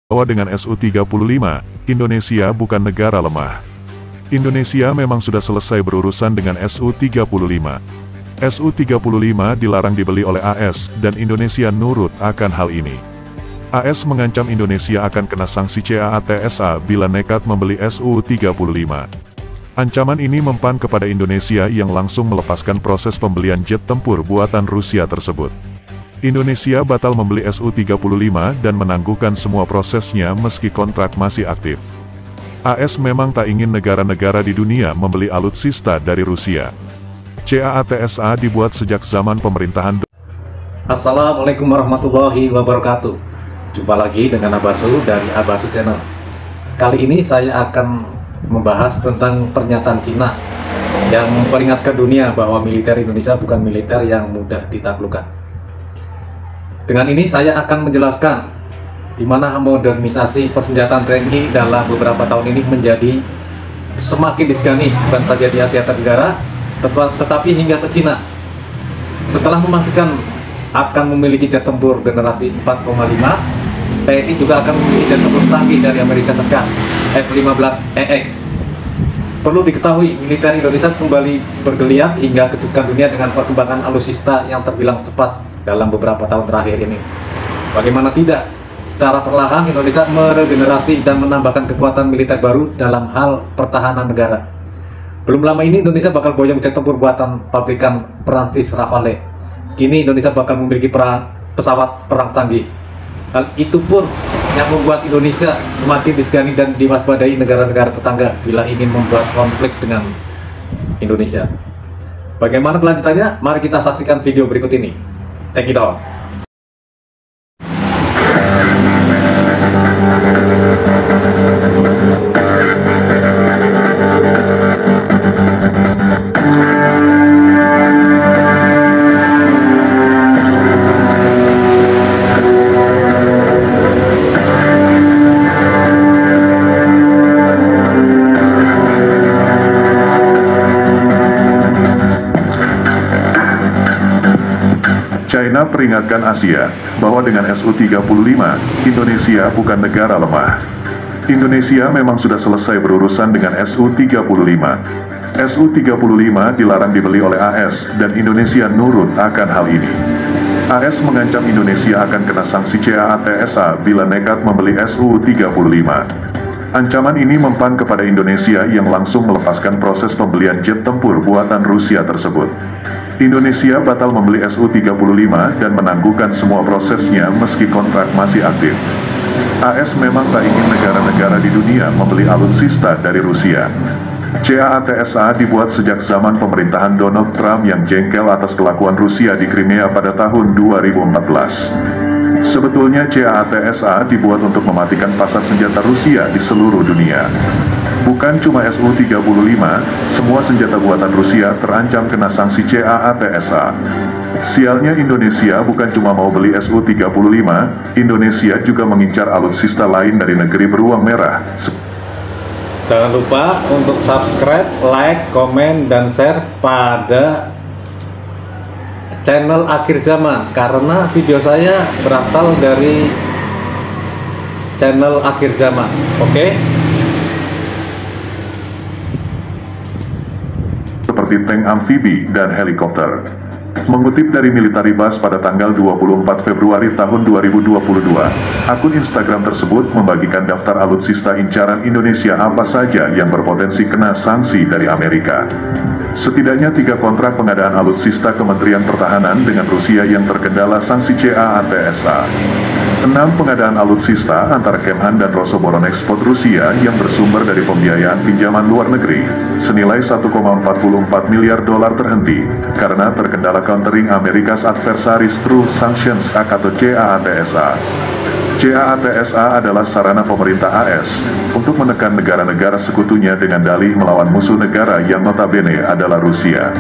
bahwa dengan Su-35, Indonesia bukan negara lemah. Indonesia memang sudah selesai berurusan dengan Su-35. Su-35 dilarang dibeli oleh AS, dan Indonesia nurut akan hal ini. AS mengancam Indonesia akan kena sanksi CAATSA bila nekat membeli Su-35. Ancaman ini mempan kepada Indonesia yang langsung melepaskan proses pembelian jet tempur buatan Rusia tersebut. Indonesia batal membeli Su-35 dan menangguhkan semua prosesnya meski kontrak masih aktif. AS memang tak ingin negara-negara di dunia membeli alutsista dari Rusia. CAATSA dibuat sejak zaman pemerintahan. Assalamualaikum warahmatullahi wabarakatuh. Jumpa lagi dengan Abasu dari Abasu Channel. Kali ini saya akan membahas tentang pernyataan Cina yang memperingatkan dunia bahwa militer Indonesia bukan militer yang mudah ditaklukkan. Dengan ini saya akan menjelaskan di mana modernisasi persenjataan TNI dalam beberapa tahun ini menjadi semakin disegani, bukan saja di Asia Tenggara, tetapi hingga ke Cina. Setelah memastikan akan memiliki jet tempur generasi 4,5, TNI juga akan memiliki jet tempur canggih dari Amerika Serikat, F-15EX. Perlu diketahui, militer Indonesia kembali bergeliat hingga kejutkan dunia dengan perkembangan alutsista yang terbilang cepat dalam beberapa tahun terakhir ini. Bagaimana tidak, secara perlahan Indonesia meregenerasi dan menambahkan kekuatan militer baru dalam hal pertahanan negara. Belum lama ini Indonesia bakal boyong jet tempur buatan pabrikan Perancis Rafale. Kini Indonesia bakal memiliki pesawat perang canggih. Hal itu pun yang membuat Indonesia semakin disegani dan diwaspadai negara-negara tetangga bila ingin membuat konflik dengan Indonesia. Bagaimana kelanjutannya? Mari kita saksikan video berikut ini. Check it out. China peringatkan Asia bahwa dengan Su-35, Indonesia bukan negara lemah. Indonesia memang sudah selesai berurusan dengan Su-35. Su-35 dilarang dibeli oleh AS, dan Indonesia nurut akan hal ini. AS mengancam Indonesia akan kena sanksi CAATSA bila nekat membeli Su-35. Ancaman ini mempan kepada Indonesia yang langsung melepaskan proses pembelian jet tempur buatan Rusia tersebut. Indonesia batal membeli Su-35 dan menangguhkan semua prosesnya meski kontrak masih aktif. AS memang tak ingin negara-negara di dunia membeli alutsista dari Rusia. CAATSA dibuat sejak zaman pemerintahan Donald Trump yang jengkel atas kelakuan Rusia di Crimea pada tahun 2014. Sebetulnya CAATSA dibuat untuk mematikan pasar senjata Rusia di seluruh dunia. Bukan cuma Su-35, semua senjata buatan Rusia terancam kena sanksi CAATSA. Sialnya Indonesia bukan cuma mau beli Su-35, Indonesia juga mengincar alutsista lain dari negeri beruang merah. Jangan lupa untuk subscribe, like, komen, dan share pada channel Akhir Zaman, karena video saya berasal dari channel Akhir Zaman. Oke? Seperti tank amfibi dan helikopter. Mengutip dari Military Bus pada tanggal 24 Februari tahun 2022, akun Instagram tersebut membagikan daftar alutsista incaran Indonesia apa saja yang berpotensi kena sanksi dari Amerika. Setidaknya 3 kontrak pengadaan alutsista Kementerian Pertahanan dengan Rusia yang terkendala sanksi CAATSA. 6 pengadaan alutsista antara Kemhan dan Rosoboronexport Rusia yang bersumber dari pembiayaan pinjaman luar negeri senilai 1,44 miliar dolar terhenti karena terkendala countering America's Adversaries Through Sanctions Act atau CAATSA. CAATSA adalah sarana pemerintah AS untuk menekan negara-negara sekutunya dengan dalih melawan musuh negara yang notabene adalah Rusia.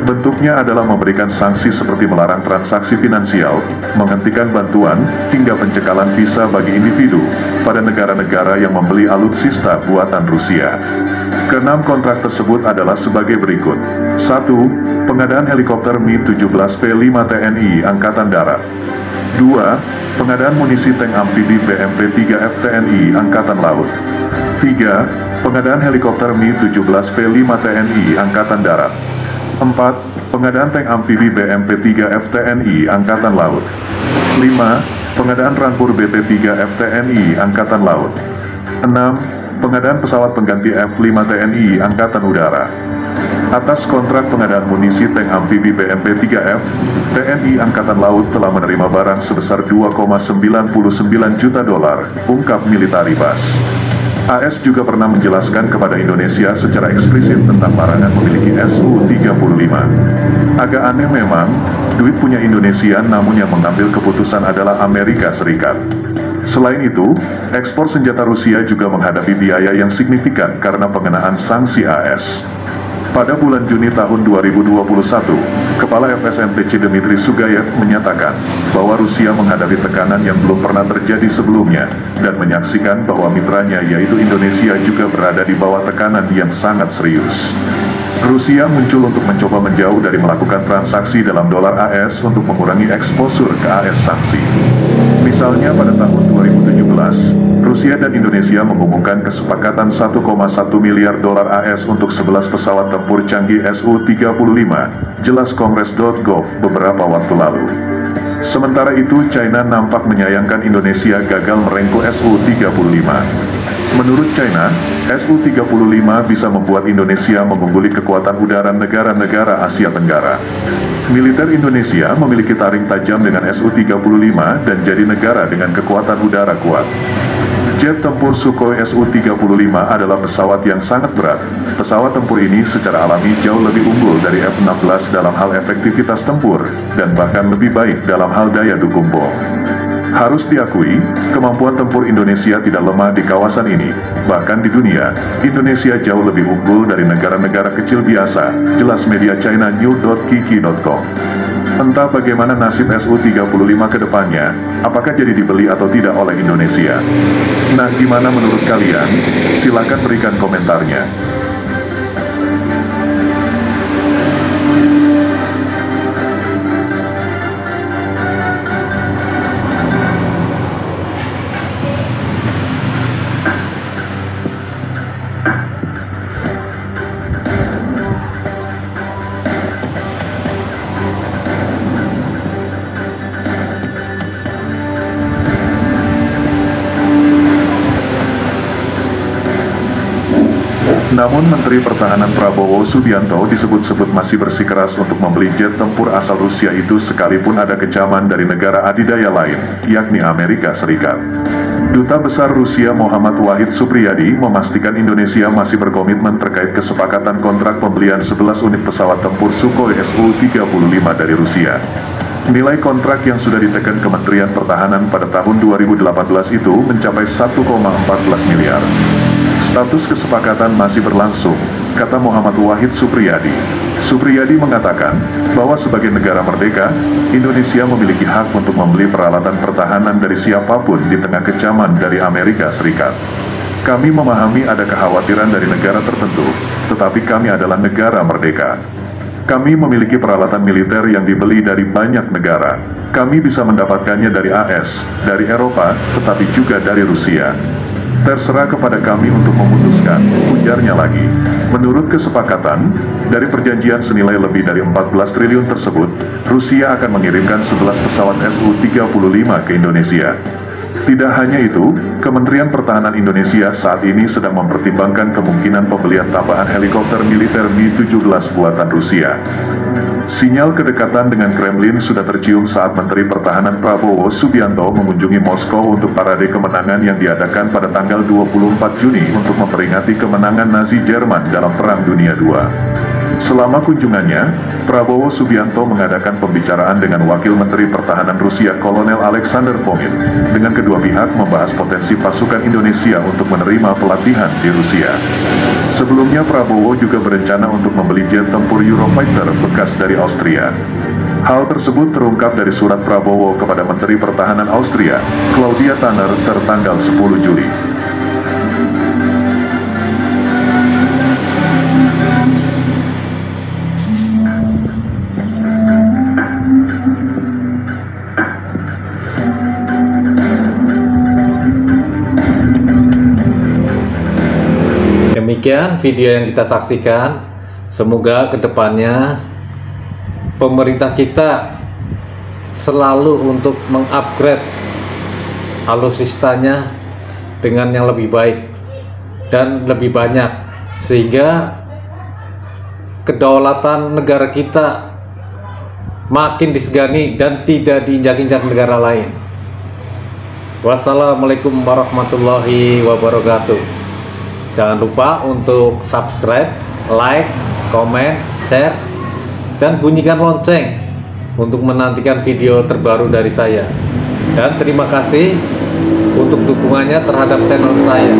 Bentuknya adalah memberikan sanksi seperti melarang transaksi finansial, menghentikan bantuan, hingga pencekalan visa bagi individu pada negara-negara yang membeli alutsista buatan Rusia. Keenam kontrak tersebut adalah sebagai berikut. 1. Pengadaan helikopter Mi-17V5 TNI Angkatan Darat. 2. Pengadaan munisi tank amfibi BMP-3F TNI Angkatan Laut. 3. Pengadaan helikopter Mi-17V5 TNI Angkatan Darat. 4. Pengadaan tank amfibi BMP-3F TNI Angkatan Laut. 5. Pengadaan rampur BT-3F TNI Angkatan Laut. 6. Pengadaan pesawat pengganti F-5 TNI Angkatan Udara. Atas kontrak pengadaan munisi tank amfibi BMP-3F, TNI Angkatan Laut telah menerima barang sebesar $2,99 juta, ungkap Militaribus. AS juga pernah menjelaskan kepada Indonesia secara eksplisit tentang larangan memiliki Su-35. Agak aneh memang, duit punya Indonesia namun yang mengambil keputusan adalah Amerika Serikat. Selain itu, ekspor senjata Rusia juga menghadapi biaya yang signifikan karena pengenaan sanksi AS. Pada bulan Juni tahun 2021, Kepala FSMTC Dmitry Sugayev menyatakan bahwa Rusia menghadapi tekanan yang belum pernah terjadi sebelumnya dan menyaksikan bahwa mitranya yaitu Indonesia juga berada di bawah tekanan yang sangat serius. Rusia muncul untuk mencoba menjauh dari melakukan transaksi dalam dolar AS untuk mengurangi eksposur ke AS sanksi. Misalnya pada tahun 2017, Rusia dan Indonesia mengumumkan kesepakatan $1,1 miliar AS untuk 11 pesawat tempur canggih Su-35, jelas Kongres.gov beberapa waktu lalu. Sementara itu, China nampak menyayangkan Indonesia gagal merengkuh Su-35. Menurut China, Su-35 bisa membuat Indonesia mengungguli kekuatan udara negara-negara Asia Tenggara. Militer Indonesia memiliki taring tajam dengan Su-35 dan jadi negara dengan kekuatan udara kuat. Jet tempur Sukhoi Su-35 adalah pesawat yang sangat berat. Pesawat tempur ini secara alami jauh lebih unggul dari F-16 dalam hal efektivitas tempur, dan bahkan lebih baik dalam hal daya dukung bom. Harus diakui, kemampuan tempur Indonesia tidak lemah di kawasan ini. Bahkan di dunia, Indonesia jauh lebih unggul dari negara-negara kecil biasa, jelas media China New.Kiki.com. Entah bagaimana nasib Su-35 ke depannya, apakah jadi dibeli atau tidak oleh Indonesia. Nah, gimana menurut kalian? Silakan berikan komentarnya. Namun Menteri Pertahanan Prabowo Subianto disebut-sebut masih bersikeras untuk membeli jet tempur asal Rusia itu sekalipun ada kecaman dari negara adidaya lain, yakni Amerika Serikat. Duta Besar Rusia Muhammad Wahid Supriyadi memastikan Indonesia masih berkomitmen terkait kesepakatan kontrak pembelian 11 unit pesawat tempur Sukhoi Su-35 dari Rusia. Nilai kontrak yang sudah diteken Kementerian Pertahanan pada tahun 2018 itu mencapai 1,14 miliar. Status kesepakatan masih berlangsung, kata Muhammad Wahid Supriyadi. Supriyadi mengatakan bahwa sebagai negara merdeka, Indonesia memiliki hak untuk membeli peralatan pertahanan dari siapapun di tengah kecaman dari Amerika Serikat. Kami memahami ada kekhawatiran dari negara tertentu, tetapi kami adalah negara merdeka. Kami memiliki peralatan militer yang dibeli dari banyak negara. Kami bisa mendapatkannya dari AS, dari Eropa, tetapi juga dari Rusia. Terserah kepada kami untuk memutuskan, ujarnya lagi. Menurut kesepakatan, dari perjanjian senilai lebih dari 14 triliun tersebut, Rusia akan mengirimkan 11 pesawat Su-35 ke Indonesia. Tidak hanya itu, Kementerian Pertahanan Indonesia saat ini sedang mempertimbangkan kemungkinan pembelian tambahan helikopter militer Mi-17 buatan Rusia. Sinyal kedekatan dengan Kremlin sudah tercium saat Menteri Pertahanan Prabowo Subianto mengunjungi Moskow untuk parade kemenangan yang diadakan pada tanggal 24 Juni untuk memperingati kemenangan Nazi Jerman dalam Perang Dunia II. Selama kunjungannya, Prabowo Subianto mengadakan pembicaraan dengan Wakil Menteri Pertahanan Rusia Kolonel Alexander Fomin. Dengan kedua pihak membahas potensi pasukan Indonesia untuk menerima pelatihan di Rusia. Sebelumnya Prabowo juga berencana untuk membeli jet tempur Eurofighter bekas dari Austria. Hal tersebut terungkap dari surat Prabowo kepada Menteri Pertahanan Austria, Claudia Tanner, tertanggal 10 Juli. Demikian video yang kita saksikan. Semoga kedepannya pemerintah kita selalu untuk mengupgrade alutsistanya dengan yang lebih baik dan lebih banyak, sehingga kedaulatan negara kita makin disegani dan tidak diinjak-injak negara lain. Wassalamualaikum warahmatullahi wabarakatuh. Jangan lupa untuk subscribe, like, komen, share, dan bunyikan lonceng untuk menantikan video terbaru dari saya. Dan terima kasih untuk dukungannya terhadap channel saya.